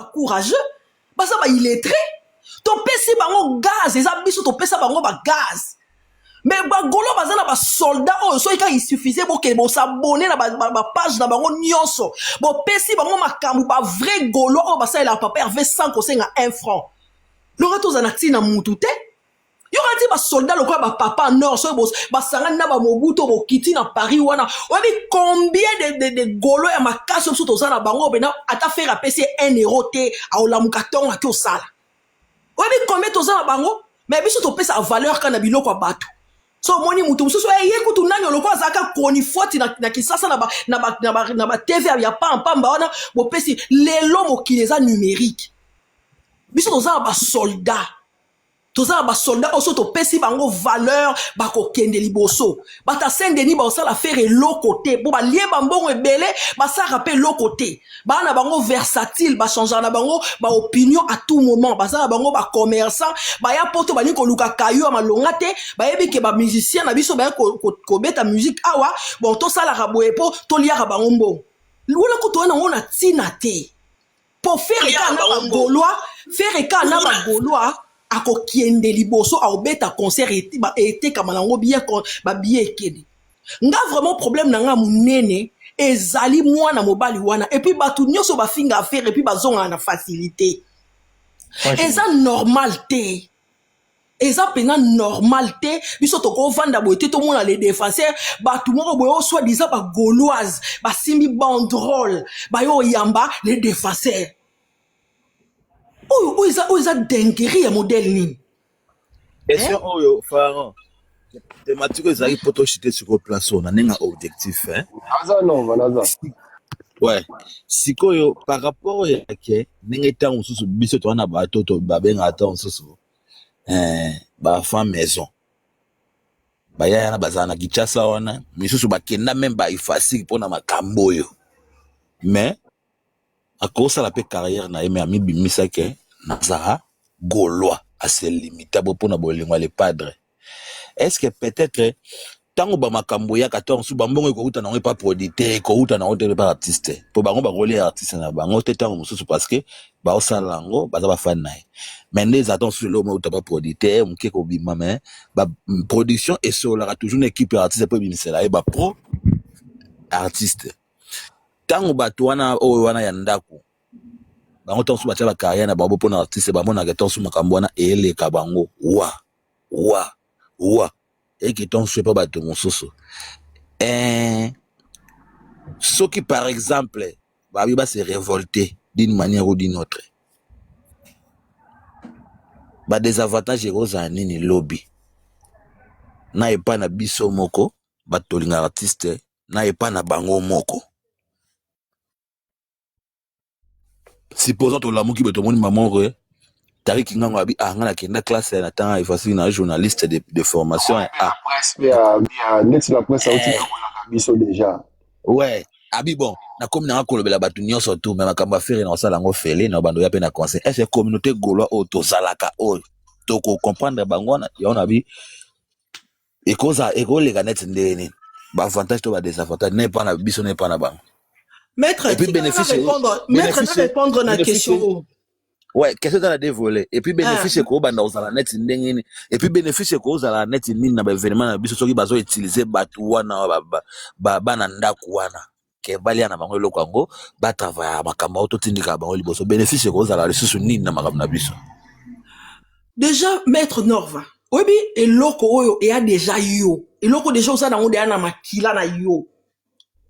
courageux, basa ba illettré, to pesi bango gaz, eza biso to pesa bango ba gaz. Mais bagolo bazana ba soldat oh so il suffisait pour que bo s'abonner na ba page na bango nyonso. Bo pesi bango makambu ba vrai golo oh basa la papa Hervé 100 conseil à 1 franc. Le retour zanati na mutute. Yo rati ba soldat lokwa ba papa nord so ba sanga na ba mobuto bo kiti na Paris wana. Obi combien de golo ya makaso so to sana bango bena ata faire a pesi 1 euro te a olamuka tonga ki osala. Obi combien to sana bango mais biso to pesa valeur kana biloko bato. So moni mutu mususu yekutu nani lokwa zaka koni foti na kisasa na ba TV ya pamba wana bo pesi lelo mokileza numérique. Biso to sana ba soldat. Toza ba soldat oso to pesi bango valeur ba ko kende liboso bata Saint-Denis ba osala faire l'autre côté bo ba lié bambongo ebele ba sa rappel l'autre côté ba na bango versatile ba changer na bango ba opinion à tout moment ba sa bango ba commerçant ba ya poto ba ni ko luka kayo malonga te ba yebi ke ba musicien na biso ba ko beta musique awa bon to sala raboye po to lia ka bango mbo lula ko to na ona tina te pour faire ka na ba gaulois faire ka na ba gaulois ako kiende liboso a obeta concert été comme nango bien ba bien ekede nga vraiment problème na nga munene ezali mwana mobali wana et puis batu nyonso ba finga affaire et puis bazonga na facilité eza normal te eza pena normal te biso to ko vanda boete to mona les défenseurs batu moko boyo soit disant ba gauloise ba simbi banderole ba yo yamba les défenseurs. Où est-ce dinguerie ya modèle nini? Est-ce que Pharaon thématique ezali poto chiter sur le place on a un objectif hein? Ouais. Sikoyo par rapport ya ke ninga tango susu biso to na bato to babenga tango susu ba femme maison. Ba ya na bazana kichasa wana misusu bakenda même ba ifasi pona makambo yo. Mais à cause de la carrière na eme ami bimisa ke nazara gaulois assez limitable pour na bolingo les padres. Est-ce que peut-être tango ba makambo ya 14 su bambongo ko uta na pas producteur ko uta na hotel pas artiste pour bango ba rôler artiste na bango te tango mususu parce que ba osalango baza ba fan nae mais les attends sur le uta pas producteur mke ko bima mais ba production et sur la toujours une équipe artiste pour bimisela e ba pro artiste. Tango bato wana o wana ya ndako bango tonsu batia ba carrière na bango pona artiste ba mona ke tonsu makambo wana eleka bango wa et que tonsu pas bato mosusu ceux qui par exemple ba se révolter d'une manière ou d'une autre ba désavantage eroza nini lobby na epa na biso moko batolinga artiste na epa na bango moko. Supposons que l'amour qui veut tout le monde maman Tari qui n'a abi ngana kenda classe na tanga ifasi na journaliste de formation la presse net la presse auti na biso déjà ouais abi bon na comme na ko lobela batu nyonso tout même makamba faire na sala ngo fele na bando ya pe na conseil est-ce que communauté gaulois auto salaka o to ko comprendre bangona ya on abi et cause et ko le net ndeni ba avantage to ba désavantage n'est pas na biso n'est pas na bango. Maître, et puis répondre à la question. Ouais, question dans la dévolée. Et puis bénéfice ko banda ozala net ndengini. Et puis bénéfice ko ozala net nini na ba événement na biso soki bazo utiliser batu wana ba na ndaku wana. Ke balia na bango loko ngo ba travailler makambo auto tindika bango liboso. Bénéfice ko ozala lisusu nini na makambo na biso. Déjà Maître Norva. Obi eloko oyo e a déjà yo. Eloko déjà osala ngo de na makila na yo.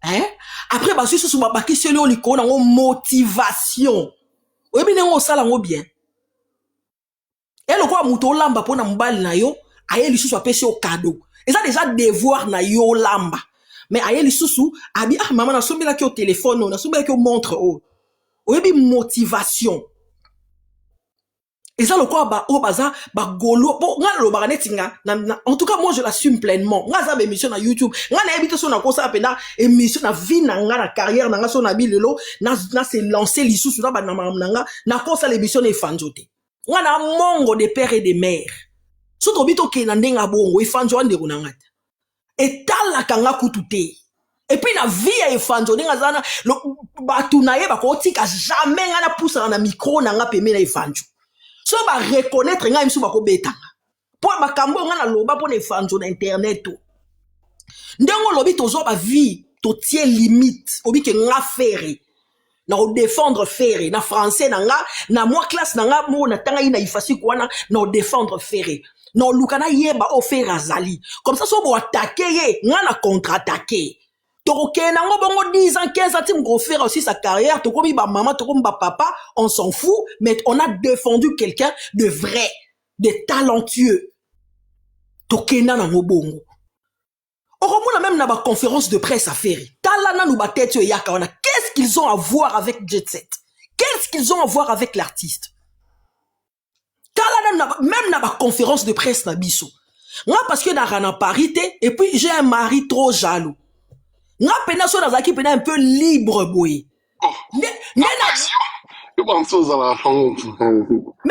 Hein? Après, bah, si ce ba question on liko na motivation. Oyebi nengo sala ngo bien. Et le quoi muto lamba pona mbali na yo, aye lisusu apesi au cadeau. Et ça déjà devoir na yo lamba. Mais aye lisusu abi maman na sombi la ki au téléphone, na sombi la ki au montre oh. Oyebi motivation. Et ça le quoi ba o baza ba golo bon nga lo ba netinga en tout cas moi je l'assume pleinement nga za émission na YouTube nga na ebito so na ko sa pena émission na vie na nga na carrière na nga so na bilelo na se lancer lisusu na ba na nga na ko sa l'émission na fanjote nga na mongo de père et de mère so to bito ke na ndenga bongo e fanjo ande ko na ngata et tala kanga kutute Et puis na vie ya efanzo ndenge azana batu na ye bakotika jamais nga na poussa na micro na nga peme na efanzo. So ba reconnaître nga misu bakobetanga. Po makambo nga na loba po na efanzo na internet to. Ndengo lobi tozo ba vie to tie limite obi ke nga faire. Na défendre faire na français na nga na moi classe na nga mo na tanga ina ifasi kwana na défendre faire. Na lukana yeba o faire azali. Comme ça so bo attaquer ye nga na contre-attaquer. Toko nango bongo 10 ans 15 ans tim go faire aussi sa carrière toko mi ba maman toko ba papa on s'en fout mais on a défendu quelqu'un de vrai de talentueux tokena nango bongo okomona même na ba conférence de presse à faire talana nou ba tête yaka wana qu'est-ce qu'ils ont à voir avec Jet Set qu'est-ce qu'ils ont à voir avec l'artiste talana même na ba conférence de presse na biso moi parce que na rana parité et puis j'ai un mari trop jaloux. Nga pena so nazaki pena un peu libre boy. Mais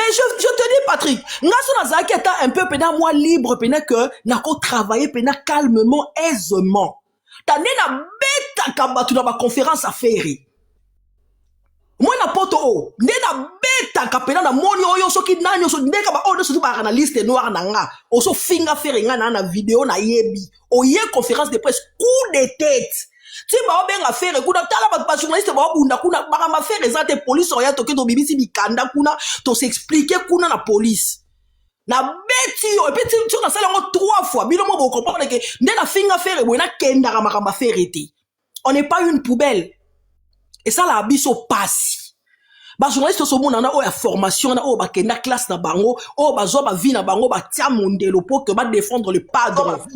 je te dis Patrick, nga so nazaki étant un peu pena moi libre pena que nako travailler pena calmement aisément. Tane na beta kabatu na ba conférence à faire. Moi na poto o, nde na beta kapena na moni oyo soki nani so ndeka ba o so ba analyste noir na nga. O so finga faire nga na vidéo na yebi. O ye conférence de presse coup de tête. Si ba obenga faire kuna tala ba journaliste ba bunda kuna ba ma faire ezate police oya toke to bibisi bikanda kuna to s'expliquer kuna na police. Na beti yo et puis tu na sala ngo 3 fois bino mo bo comprendre que nde na finga faire bo na kenda ka makamba faire été. On n'est pas une poubelle. Et ça la biso passe. Ba journaliste so mona na o ya formation na o ba kenda classe na bango o ba zo ba vie na bango ba tia mondelo pour que ba défendre le padre.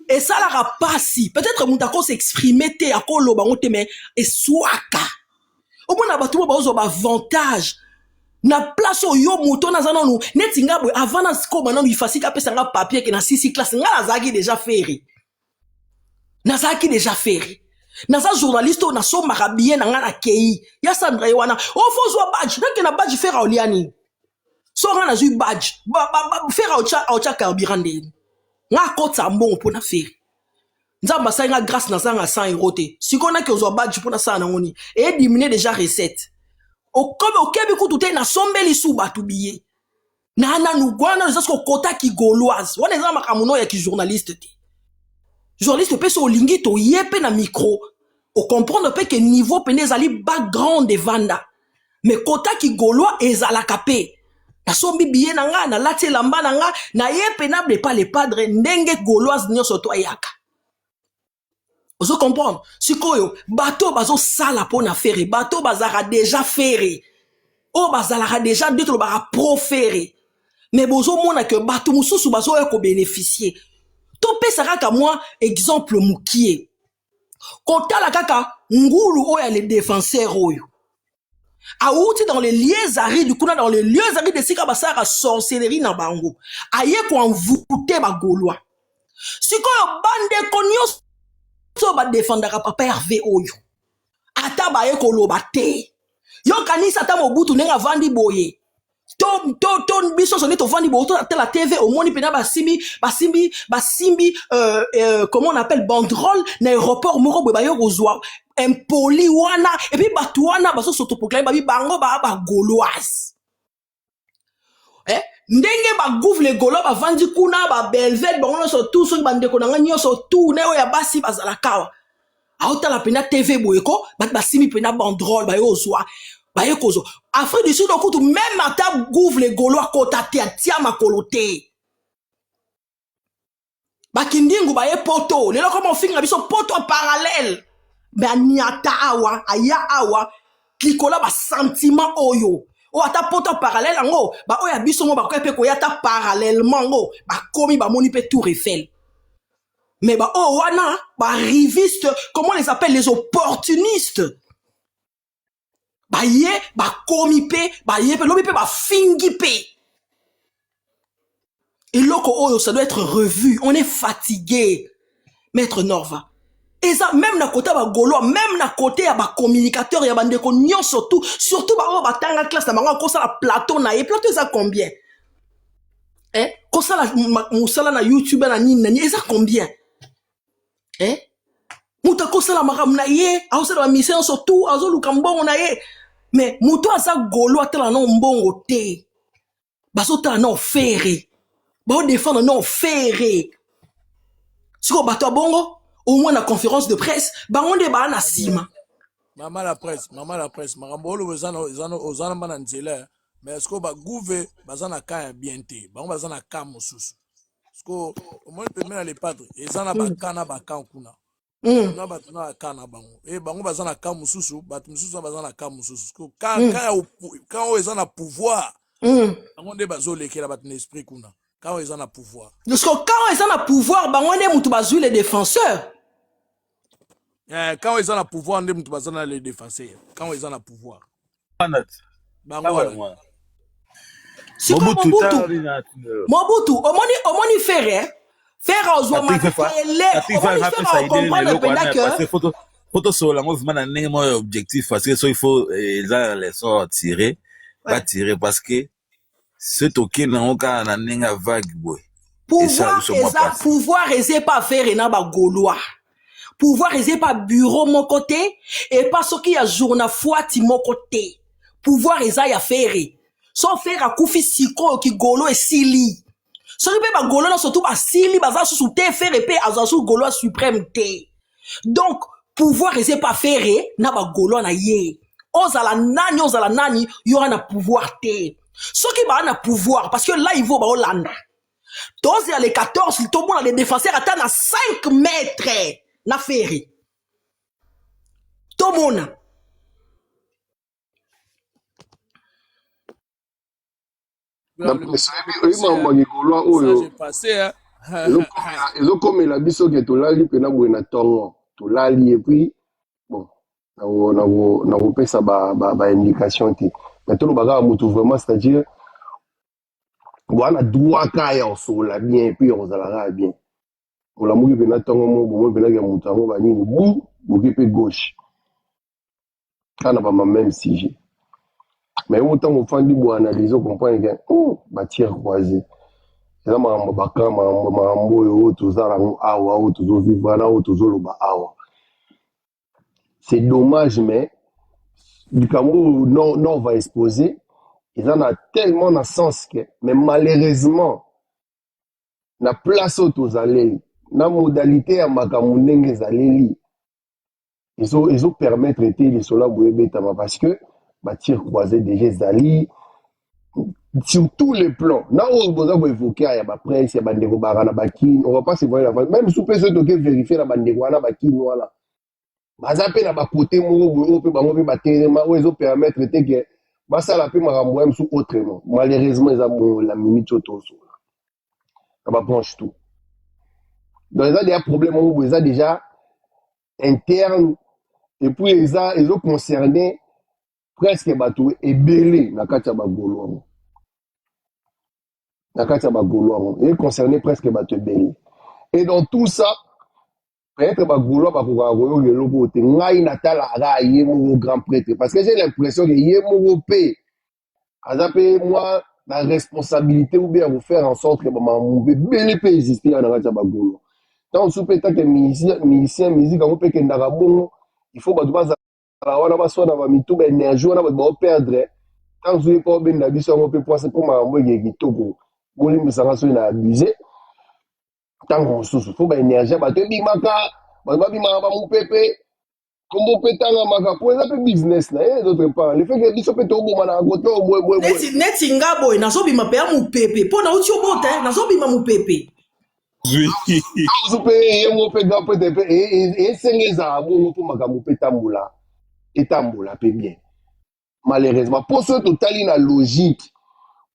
Et ça la passe. Peut-être moutako s'exprimer te akolo bango te mais et swaka. Au mona ba tout ba zo ba avantage. Na place o yo moto na zana no netinga boy avant na sko maintenant il fasika pesa nga papier que na 6 classe nga la zaki déjà faire. Na zaki déjà faire. Naza journaliste na so marabien na nga na kei ya Sandra wana o fo zo badge donc na badge faire oliani so nga na zu badge faire aucha carburant nga kota mbongo pona faire nzamba sa nga grâce na nga 100 € te sikona ke zo badge pona sa na ngoni et diminuer déjà recette o comme o kebi kutu na sombeli su batu biye na nu gwana za ko kota ki gauloise wana za makamuno ya ki journaliste te. Journaliste peut so lingi to yepe na micro o comprendre pe que niveau pene zali background de vanda mais kota ki gaulois ezala kapé na sombi biye na nga na lati lamba na nga na yepe na pas les padres ndenge gauloise nyoso to yaka ozo comprendre sikoyo bateau bazo sala pona faire bateau bazara déjà faire o bazala déjà de to ba proférer mais bozo mona que bateau mususu bazo ko bénéficier. Topé saraka moi exemple mukie. Kotala kaka ngulu oya les défenseurs oyo. Aouti dans les lieux arides kuna dans les lieux arides de sika basara sorcellerie na bango. Aye ko envoûter ba gaulois. Siko bande konyo so ba défendaka papa Hervé oyo. Ata ba ye ko loba te. Yo kanisa ta mobutu nenga vandi boye. Ton biso sonné to vandi boto la TV au moni pena basimbi comment on appelle banderole na aéroport moko boy ba yo kozwa impoli wana et puis batuana baso sotopoklai ba bango ba gauloise ndenge ba gouvre les gaulois ba vandi kuna ba belvet bango so tout so bande ko nga nyoso tout ne ya basi bazala kawa auta la pena TV boyeko basimbi pena banderole ba yo ozwa. Afrique du Sud, même à ta gouvre les Gaulois kotate à tia makolote. Bakindingu ba ye poto, les locaux mon finger biso poto en parallèle. Ben niata awa, aya awa, klikola ba sentiment oyo. O ata poto en parallèle ango, ba oya biso mo ba ko yata parallèlement ngo, ba komi ba moni pe Tour Eiffel. Mais ba o wana, ba riviste, comment on les appelle les opportunistes. Ba ye, ba komi pe, ba ye pe, lobi pe, ba fingi pe. Et loko oyo, ça doit être revu. On est fatigué. Maître Norva. Et ça, même na côté ba gaulois, même na côté ya ba communicateur, ya ba ndeko nyon surtout ba o ba tanga classe na bango ko ça la plateau na, et plateau ça combien? Ko ça la musala na YouTube na nini, et ça combien? Mutu akosala makambo na ye, akosala ba mission surtout, azoluka mbongo na ye. Mais mutu aza golo atala na mbongo te. Bazotala na ofere. Bao défendre na ofere. Siko bato bongo, au moins na conférence de presse, bango nde ba na sima. Maman la presse, makambo olo ozana bana nzela, mais est-ce que ba gouve bazana ka bien te, bango bazana ka mosusu. Est-ce que au moins peut mettre les padres, ezana ba kana ba kan kuna. Na ba na kana bango. Et bango bazana ka mosusu, bat mosusu bazana ka mosusu. Quand ezana pouvoir, bango nde bazolekela bat esprit kuna. Quand ezana pouvoir. Parce que quand ils ont le pouvoir, bango nde mutu bazui les défenseurs. Quand ils ont le pouvoir, on est les défenseurs. Quand ils ont le pouvoir. Mobutu, omoni faire ozwa photo solo ngo vima na ndenge mo objectif parce que so il faut les leçons tirer pas tirer parce que ce token na oka na ndenge vague boy pouvoir eze pas faire na ba gaulois. Pouvoir eze pas bureau mon côté et pas ce qui a journal foati mon côté. Pouvoir eza ya faire. So faire akufi siko ki golo esili. So pe ba golo na surtout ba sili baza sous te faire pe azasu golo suprême te. Donc pouvoir eze pas faire na ba golo na ye. Ozala nani yora na pouvoir te. So ki ba na pouvoir parce que là il faut ba Hollande. Donc il y a les 14, tout le monde les défenseurs attendent à 5 mètres na ferry. Tout le monde. ezokomela biso ke tolali mpena boye na ntongo tolali epuis bon nakopesa baindication te mais tolobaka motu vraiment c'est-à-dire wana droit kaya osola bien epuis ozalaka bien olamuki mpena ntongo mo bomo mpenaka motu yango banini bu boki mpe gauche kana bama même sujet mais autant ofandi boanalyse ocomprendre ke batiere croisé eza makambo bakra makambo oyo tozala yango awa oyo tozovivre na oyo tozoloba awa c'est dommage mais likambo nord va exposer eza na tellement na sens que mais malheureusement na place oyo tozaleli na modalité ya makambo ndenge ezaleli ezopermettre te lisola boye ebetama parce que batire croisé déjà ezali sur tous les plans. Là où vous avez évoqué, il y a la presse, il y a des barana bakine, on va pas se voir la face. Même si vous pouvez vérifier la bande de guana bakine, voilà. Bazape na bakote mo pe bango pe baterema ou ils ont permettre que basa la pe marambo sous autrement. Malheureusement ils ont la minute auto so. Ça va planche tout. Donc ils ont des problèmes où ils ont déjà interne et puis ils ont concerné presque bateau et belé na kati ya bagolo. Et concerné presque Batebeli. Et dans tout ça, peut-être Bagolo Bakouro le logo te ngai natala ara yemo grand prêtre parce que j'ai l'impression que yemo pe azape moi la responsabilité ou bien vous faire en sorte que maman mouve belé peut exister dans la Bagolo. Tant sous peut-être que musicien musique on peut que ndaka bongo il faut baza wana baso na ba mitu ba énergie wana ba perdre tant sous pas ben na biso on peut passer pour maman mouve kitoko. Boli misanga so na abusé tango susu faut ba énergie ba te bimaka ba bimaka ba mupepe kombo petanga maka pour ça business na et d'autre part le fait que biso pe to boma na côté o boy neti ngabo na so bima pe mupepe po na uti obote na so bima mupepe oui so pe yemo pe ga pe te et sengeza bongo pour maka mupeta mbula etambula pe bien malheureusement pour ce total na logique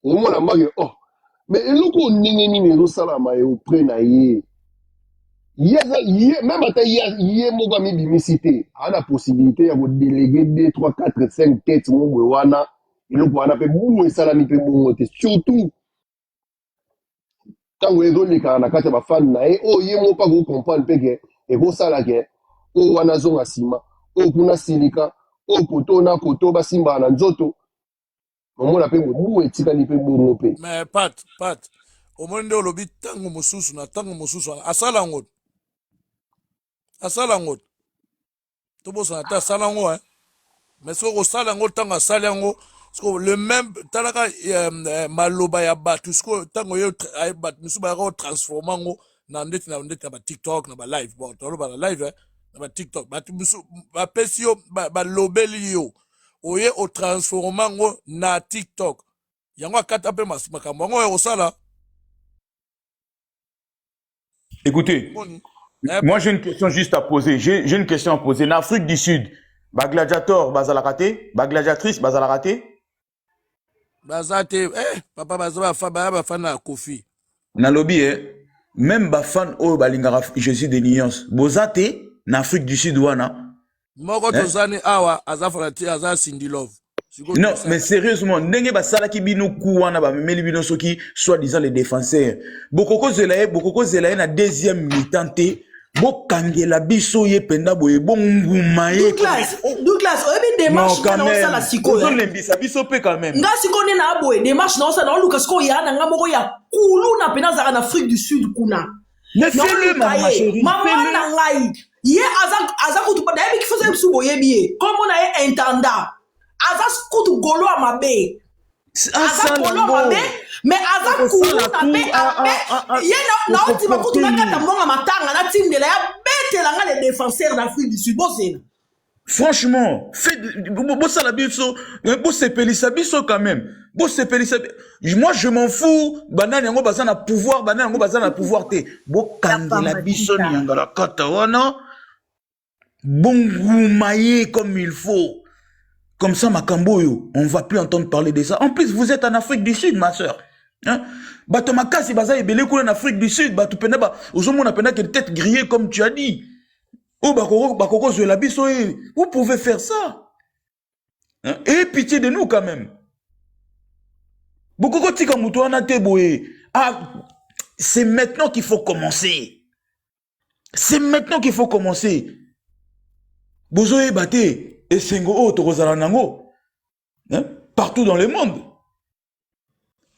au moins la marque mais eloko ndenge nini ezosalama auprès na ye même ata ye moko amibimisi te ana possibilité ya kodélégé 2 3 4 5 têtes mo boye wana eloko wana mpe bumu esalami mpe bongo te surtout ntango ezolekana na kati ya bafani na ye oyo ye moko mpa kocomprendre mpe ke ekosala ke oyo wana azonga nsima oyo kuna silika oyo koto na koto basimbaka na nzoto omona pe bu etikali pe bongo pe mais pat omoni nde olobi ntango mosusu na ntango mosusu asala ngo tobosana ta asala yango mais soki okosala yango ntango asali yango siko le même talaka maloba ya bato siko ntango ye bato misusu bayaka kotransforme yango na ndeti na batiktok na balive bon toloba na live na batiktok bato misusu bapesi yo balobeli yo oye otransforme yango na tiktok yango akata mpe makambo yango oyo kosala. Écoutez, moi j'ai une question juste à poser. J'ai une question à poser. En Afrique du Sud, gladiateur, bazalakate, gladiatrice, bazalakate. Bazate, papa bafana Kofi. Na lobby, même bafan o balingara Jésus de Nyons. Bozate, en Afrique du Sud, wana. Moko tozani awa, azafalati, aza Cindy Love. Non, mais sérieusement, ndenge basala ki bino kuwana ba memeli bino soki soi-disant les défenseurs. Bokoko zelaye na deuxième mi-temps te. Bokangela biso ye penda boye bonguma ye. Douglas, oyebi démarche na osala siko. On lembisa biso pe quand même. Nga siko ne na boye démarche na osala na Lucas ko ya na nga moko ya kulu na pena zaka na Afrique du Sud kuna. Mais fais-le ma chérie. Maman na ngai. Ye aza kutu pa dayebi kifoza biso boyebi ye. Comme on a intendant. Aza kutu golo a mabe. Aza golo a mabe. Mais aza kulu na pe ye na otima kutu na kata monga matanga na tindela ya bete la nga les défenseurs d'Afrique du Sud bozena. Franchement, bossa la biso, bossa pelisa biso quand même. Bossa pelisa. Moi je m'en fous. Banane yango bazana pouvoir, banane yango bazana pouvoir te. Bo kandela biso nyangala kata wana. Bongumaye comme il faut. Comme ça, Makamboyo, on ne va plus entendre parler de ça. En plus, vous êtes en Afrique du Sud, ma soeur. Hein? Bato makasi baza ebele en Afrique du Sud, bato pena ba, ozomona pena que tête grillée comme tu as dit. Oh bakoko zo la biso, vous pouvez faire ça. Hein? Et pitié de nous quand même. Bokoko tika muto ana te boye. Ah, c'est maintenant qu'il faut commencer. C'est maintenant qu'il faut commencer. Bozoe bate. Et Sengo Tokozalanango, partout dans le monde.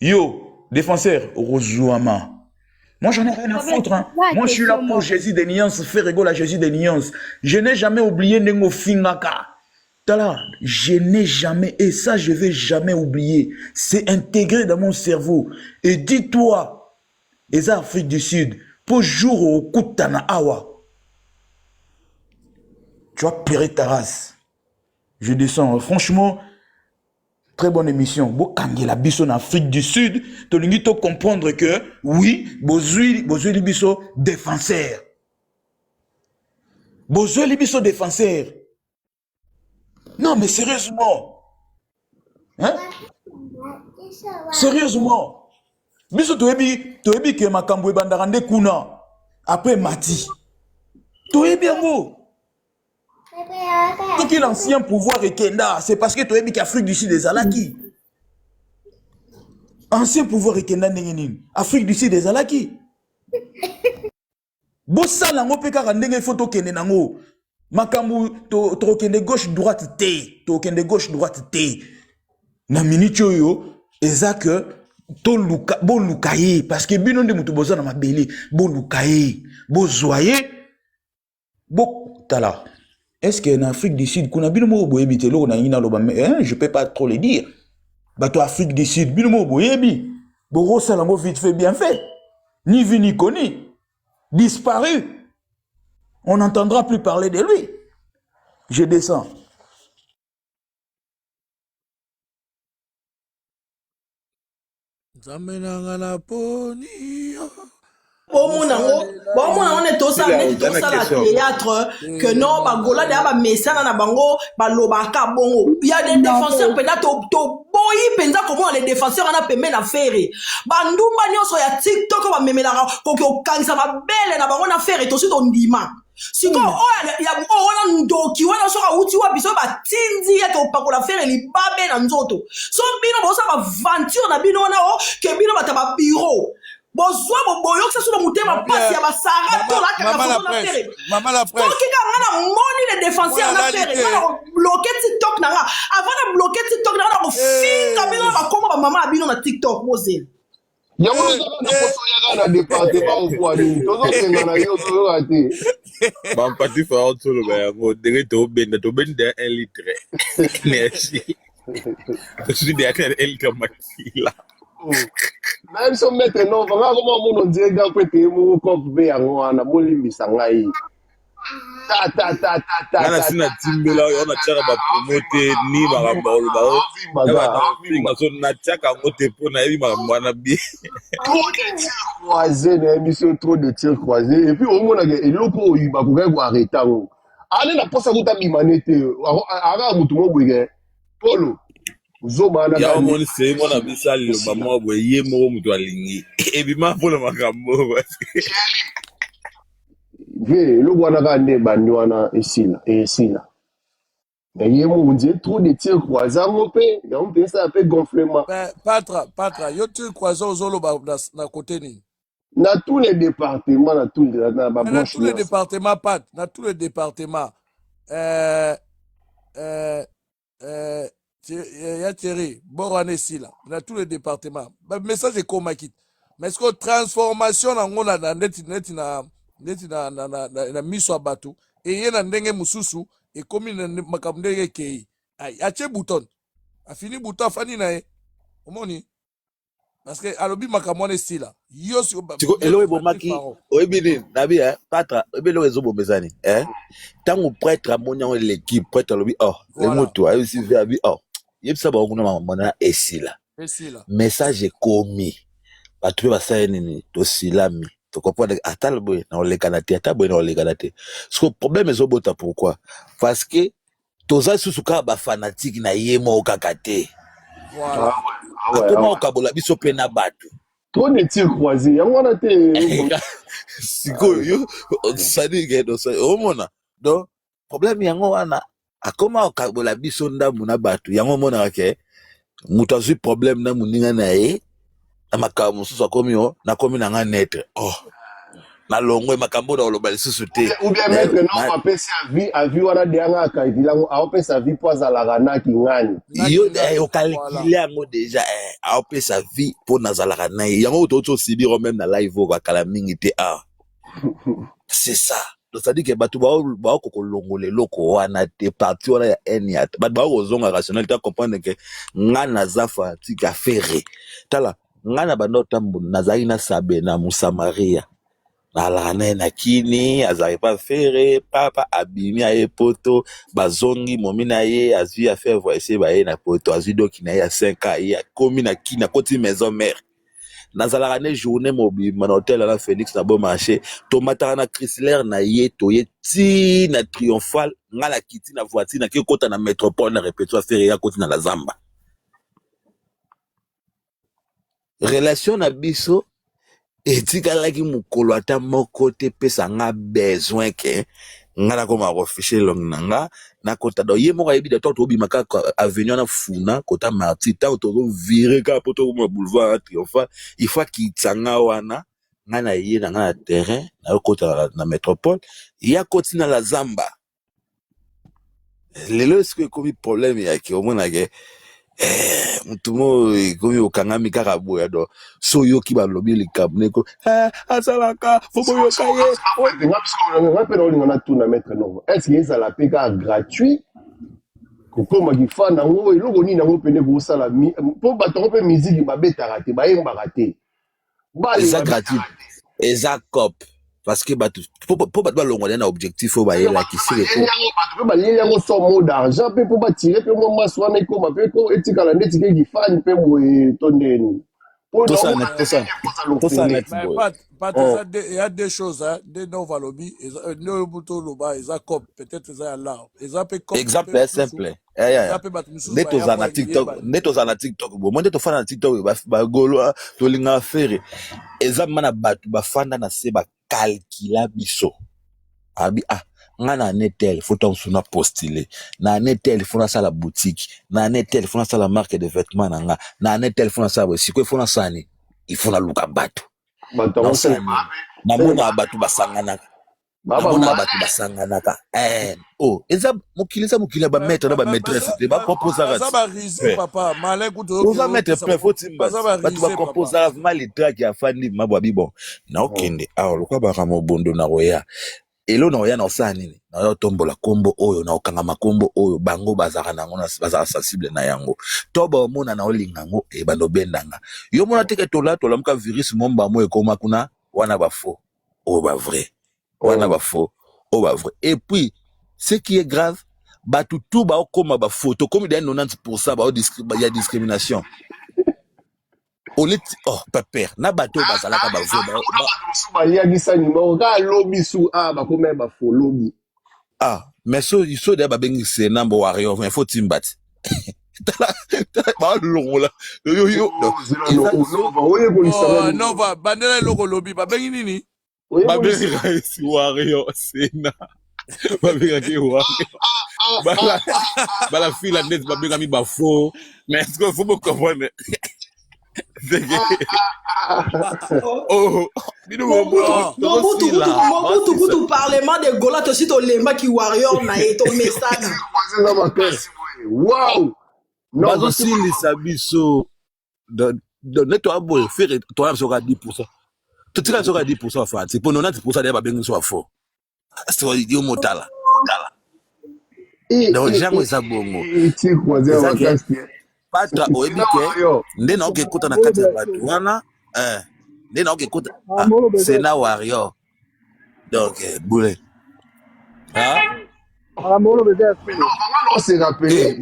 Yo, défenseur, Rosuama. Moi, j'en ai rien à foutre. Hein. Moi, je suis là pour Jésus des nuances, faire égale à Jésus des nuances. Je n'ai jamais oublié Nengo Fingaka. Tala, je n'ai jamais, et ça, je vais jamais oublier. C'est intégré dans mon cerveau. Et dis-toi, les Afrique du Sud, pour jour au Koutana Awa, tu vas périr ta race. Je descends. Franchement, très bonne émission. Bokangé la biso en Afrique du Sud. Tu dois comprendre que, oui, Bozui biso défenseur. Bozui biso défenseur. Non, mais sérieusement. Hein? Sérieusement. Biso toebi que Makambo bandarande kuna. Après Mati. Toebi yango. Tout l'ancien pouvoir est Kenda, c'est parce que tu as dit qu'Afrique du Sud est Alaki. Ancien pouvoir est Kenda Nengenin. Afrique du Sud est Alaki. Bossa lango peka randenge photo kende nango. Makambu to kende gauche droite te. To kende gauche droite te. Na minute yo ezak to luka bo lukaye parce que bino de mutu boza na mabele bo lukaye bo zoye bo tala. Est-ce qu'en Afrique du Sud, je ne peux pas trop le dire. Bato Afrique du Sud, Boro Salango vite fait, bien fait. Ni vu ni connu. Disparu. On n'entendra plus parler de lui. Je descends. Bon, on est tous à la théâtre, que non, Bagola, de Messana, Bango, Balobaka, Bongo. Il y a des défenseurs, peut-être, boyi, penza, comment les défenseurs en a payé la faire. Bandou, Bagnon, so ya TikTok, on va me la Koko, Kansa, ma belle, na Bango, affaire, et aussi ton dima. Si tu as un doki, on a un outil, on a un tindi, on a faire les babes dans l'autre. So, bino, on a aventure, on a bino, que bino, on a bureau. Bozwa boboyo que ça soit monté ma passe ya basara to la maman la presse donc quand on a moni les défenseurs na faire on bloquer TikTok na avant de bloquer TikTok na on finga bino ba koma ba maman abino na TikTok mozel yango tozaka na poso yaka na département okwa nini tozosenga na yo toyoka te bampati fa otoloba yango ndenge tobenda 1 litre merci tozudeyaka na 1 litre makila na biso maître non vanga koma mono nzega mpo ete ye moko cope mpe yango wana bolimbisa ngai ngana si na timbela oyo natiaka bapromote ni makambo oloba o natiaka yango te mpo nayebi makambo wana bie trop de tir croisé na biso trop de tir croisé et puis omonaka eloko oyo bakokaki koarrete yango ane na posa kuta bimane te akaka motu moboyeke polo ya omoni sei mwana biso aliloba mwa boye ye moko moto alingi ebima mpona makambo vie eloko wana kaka nde bandi wana esila mais ye moko ndie trop de tir croisé yango mpe yango mpe esala mpe gonflement Patra, yo tir croisé ozoloba na côté nini? Na tous les départements, na tous les départements, Pat, na tous les départements. Ya Thierry, Borane Sila, na tous les départements. Mais ça c'est comme quitte. Mais est-ce que transformation na ngona na neti na miso abatu et yena ndenge mususu et comme na makamdenge kei. Ay, ache bouton. A fini bouton fani na e. Omoni. Parce que alobi makamone sila yo si tiko elo ebomaki oyebini nabi patra ebelo ezobomezani tango prêtre amonya l'équipe prêtre alobi le moto ayo si ve abi yebisa ba kuna mamona esila message komi batu basaya nini to silami to comprendre atala boy na olekana te ataboy na olekana te ce problème ezobota pourquoi parce que toza susuka ba fanatique na yemo kakate voilà comment okabola biso pe na bato trop de tir croisé yango wana te sikoyo sadi gedo sa omona donc problème yango wana akoma okabola biso ndambu na bato yango mona ke mutu azwi problème na muninga na ye na makambo mosusu akomi na nga netre na longwe makambo na oloba lisusu te ou bien maître non apesi avi wana deyanga akaidilango aopesa vi po azalaka naki ngani yo okalikile yango deja aopesa vi po nazalaka na ye yango toti osibiro même na live oko akala mingi te c'est ça c'est-à-dire que bato baokokolongola eloko wana te parti wana ya ene ya bato baokozonga rationnel te comprendre ke nga naza fanatique afere tala nga na banda otambo nazalaki na sabe na Mosamaria nalana na kini azari pas faire papa abimi aye poto bazongi momi na ye azui a faire voici ba ye na poto azui doki na ye a 5 ans ya komi na kini na koti maison mère nazalaka ne journée mobi man hôtel na Phoenix na bon marché tomata na Chrysler na ye to ye ti na triomphal ngala kiti na voiture na ki kota na métropole na répéto faire ya koti na la zamba relation na biso etikalaki mukolo ata moko te pesa nga besoin ke nga na koma refiche long nanga na kota do ye moko yebi de to obima ka avenue na funa kota marti ta to virer ka poto mo boulevard triomphal il faut ki tsanga wana nga na ye na nga na terrain na kota na métropole ya koti na la zamba lelo est-ce que problème ya ki omona ke mutumo komi okangami kaka boya do so yoki balobi likambo neko asalaka foboyoka ye nga mpe naolinga natuna maître nongo est-ce que ezala mpe kaka gratuit kokoma kifana yango eloko nini yango pene kosala mpo bato yango mpe miziki babetaka te bayembaka te eza gratuit eza cop parce que bato po bato balongwa na objectif oyo bayelakisi bato mpe balieli yango so mo d'argent mpe mpo batire mpe mwa mwasi wana ekoma mpe etikala nde etike kifani mpe boye to ndeni il y a deux choses de nova lobby no buto loba eza cop peut-être eza ya là eza pe cop exemple est simple neto za na TikTok bo monde to fana na TikTok ba golo to linga faire eza mana bato bafanda na se ba calcula biso abi nga na netel faut on suna postuler na netel faut na sala boutique na netel faut na sala marque de vêtements na nga na netel faut na sala siko faut na sani il faut na luka bato na mona bato basangana amona bato basanganaka oh eza mokili ba maître na ba maîtresse te ba composer ça va riser papa malin kuto oza maître plein faut timba bato ba composer vraiment les tracks ya fandi mabwa bibo na okende awa lokwa ba ramo bondo na roya elo na roya na osana nini na yo tombola kombo oyo na okanga makombo oyo bango bazaka nango na bazaka sensible na yango to ba mona na olinga ngo e bando bendanga yo mona teke tola muka virus momba mo ekoma kuna wana ba faux o ba vrai wana ba faux o ba vrai et puis ce qui est grave batu tout ba okoma ba photo comme dans 90% ba y a discrimination oh papa na bato bazalaka ba vrai ba yagisa ni mo ka lobby su ba koma ba faux lobby mais so de ba bengi se number warrior mais faut timbat ba longola yo non va bandela loko lobby ba bengi nini ba bengi raisi warrior sena ba bengi ki warrior bala fila net ba bengi mi ba faux mais est-ce que faut me comprendre Mobutu parlement de Gola to si to lemba ki warrior na eto mesana wow bazo silisa biso de to abo faire to am soka 10% to tira soka 10% fa c'est pour 90% de ba bengi so faux c'est idiot motala donc jango za bongo patra oebike nde na okekuta na kati ya bato wana nde na okekuta c'est na warrior donc boule on se rappelle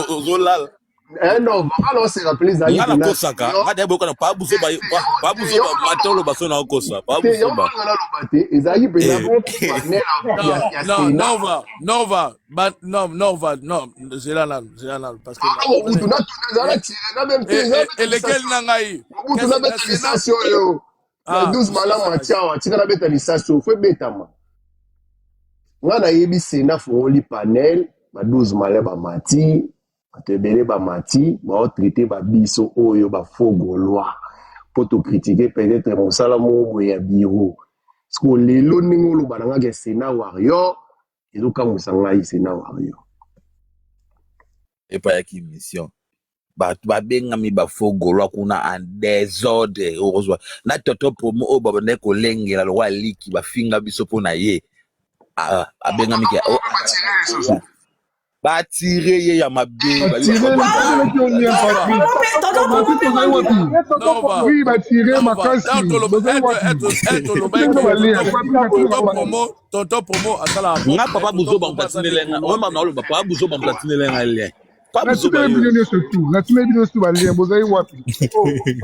ozolala non on se rappelle ça ngana kosaka ngade boka na pa buzo ba matolo basona okosa pa buzo ba ezali peza non c'est là parce que et lequel nangai mutu na beta lisation yo 12 malamu atiawa tika na beta lisation fo betama ngana yebi sena fo li panel ba 12 malamu ba mati atebele ba mati ba traiter ba biso oyo ba faux gaulois pour te critiquer peut-être mosala mo ya bureau parce que lelo ningo lo bananga ke sena warrior ezoka musanga yi sena warrior et pas ya ki mission ba benga mi ba faux gaulois kuna en désordre heureusement na toto promo o ba ne ko lengela lo wa liki ba finga biso pona ye abenga mi ke ba tirer ye ya mabe ba oui ba tirer makasi tonton promo asala nga papa buzo ba mplatinela o ma na lo papa buzo ba mplatinela lien pas buzo ba yo surtout na tine bino surtout ba lien bozai wapi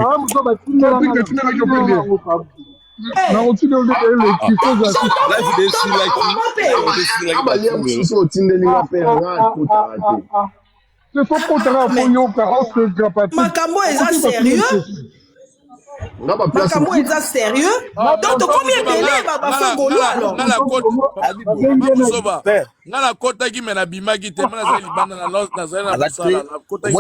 ah buzo ba tinela na otine le kifoza la vidéo si like abalia mususu otindelinga pe nga kutarate se faut kontara fo yoka on se grapate makambo eza sérieux makambo eza sérieux donc combien belé ba faux gaulois alors ngala kota ki mena bimaki te mana za libanda na za na sala kota ki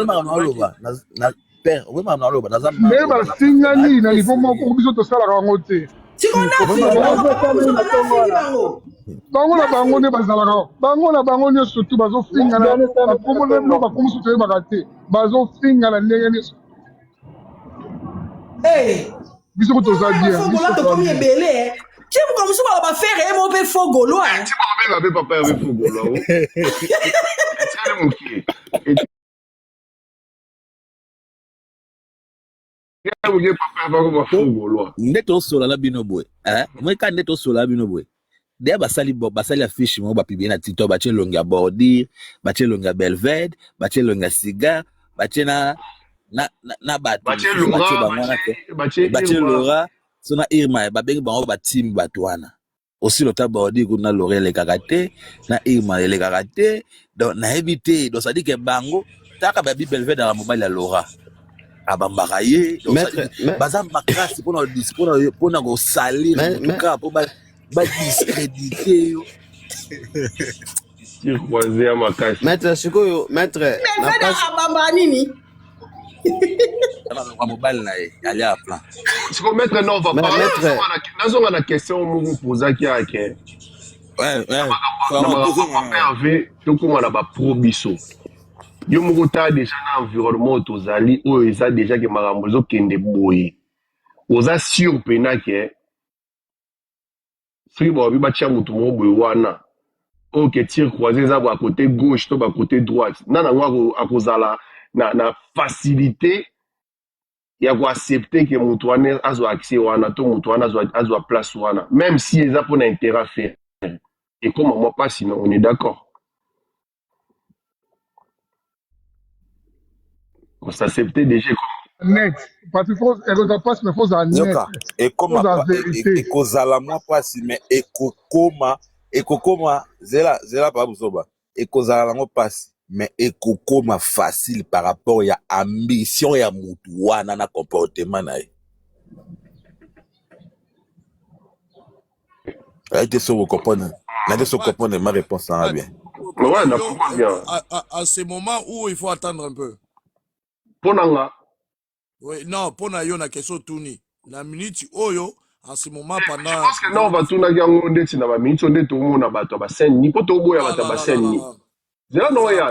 na père oui ma na lo ba za mais ba singani na niveau moko biso to sala rango te bango na bango nde bazalaka bango na bango nyonso tu bazofingana bakomona no bakomosu toyebaka te bazofingana ndenge nyonso biso ko toza bien tokomi ebele timuka mosu bala bafere ye mo mpe faux gaulois tibabenga mpe papa yabe faux gaulois etiale mokie nde tosolala bino boye moika nde tosolala bino boye deya basali affiche mo bapiblie na TikTok batie elongi ya bordure batie elongi ya belvede batie elongi ya cigare batie na bato batie lora so na irma babengi bango batimi bato wana aussi lota bordure kuna lora elekaka te na irma elekaka te donc nayebi te donc sadi ke bango taka babi belvede ala mobali ya lora abambaka ye baza makasi mpona kosalir tuka mpo badiscrédite yo circoisé ya makasi maître sikoyo maître abamba nini Ana kwa mobile na ye, ali à plan. Ce qu'on maître non va Mais parler. maître, Dans la question vous poser qui a que Ouais. na papa avait tout comme on a ba pro biso. Yo moko ta déjà na environnement tozali o eza déjà que makambo zo kende boye. Oza sûr pena que free bo bi ba tia mutu mo boye wana. O que tir croisé za ba côté gauche to ba côté droite. Nana ngwa akozala na facilité ya ko accepter que mutu wana azo accès wana to mutu wana azo place wana même si eza pour na intérêt à faire. Et comme moi pas sinon on est d'accord. On s'acceptait déjà net. Parce qu'il faut, elle passe, mais il faut en net. Yoka, Il faut en vérité. ekozala mwa pasi mais ekokoma zela pa buzoba ekozala nango pasi mais ekokoma facile par rapport ya ambition ya mutu wana na comportement na ye. Aïe, so vous comprenez. N'a pas comprendre ma réponse en bien. ouais, on comprend bien. À ce moment où il faut attendre un peu. Ponanga. Oui, non, pour na na question tourni. La minute oyo en ce moment pendant. Je pense que non, on va tourner à un ndeti na ba minute on est tout monde na bato ba scène ni poto boya ba ba scène ni. Zela no ya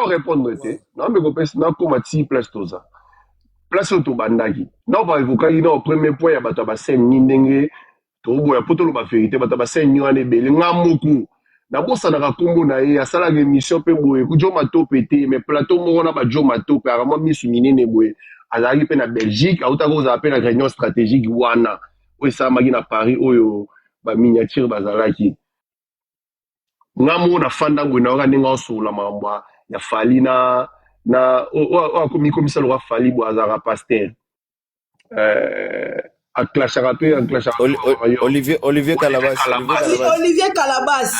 répondre té. Non mais ko pesa na ko mati place toza. Place to bandaki. Non va évoquer ina au premier point ya bato ba scène ni ndenge to boya poto lo ba vérité bato ba scène ni wana ebele ngamuku. Na bosa na kombo na ye asala émission pe boye ku jo matope té mais plateau moko na ba jo matope arama misu minene boye. Azali pe na Belgique, auta ko za pe na réunion stratégique wana. Oyo sa magi na Paris oyo ba miniature bazalaki. Ngamo na fanda ngwena oka ninga osola mamba ya fali na o komi komisa lo fali bo azara pasteur. A clash Olivier Calabas. Olivier Calabas.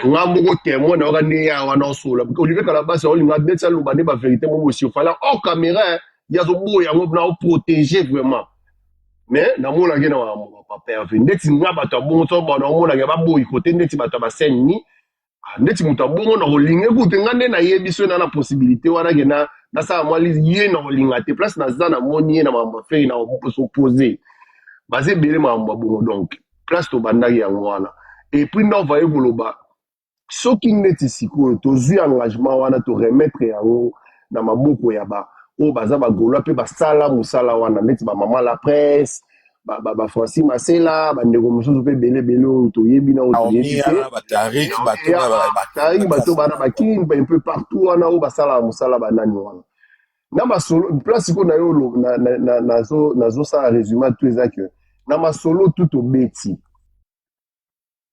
Ngamo ko témoin na oka ne ya wana osola. Olivier Calabas oli nga betsa lo ba ne ba vérité mo aussi fala hors caméra. Il y a des protéger vraiment. Mais dans mon lagé na papa ndeti ngaba ta bon to ba na mo lagé ba boy côté ndeti ba ta ba scène ni ndeti muta bon na holinga kuté ngane na yebiso na possibilité wana ke na sa mo li ye na holinga te place na za na moni na mamba fe na s'opposer basé belé mamba bon donc place to bandaki ya wana et puis na va yeboloba soki ndeti siko to zu engagement wana to remettre yango na maboko ya ba o baza ba golo pe ba sala musala wana neti ba mama la presse ba Francis Masela ba ndeko mususu pe belé to yebi na o yebi ba Tarik ba to bana ba king un peu partout wana o ba sala musala ba nani wana na ba solo place ko na yo na zo sa résumé tout ça que na ma solo tout obeti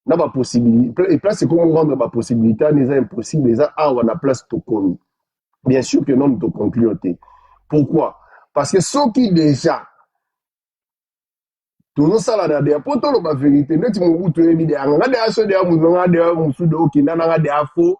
na ba possibilité et place ko mo rendre ba possibilité les impossible les a wana place to komi. Bien sûr que non, nous te concluons. Pourquoi? Parce que ceux qui déjà, tout nous ça là, des potes, la vérité, nous tu m'as dit, tu es mis des angles, des assos, des amous, des amous, des faux.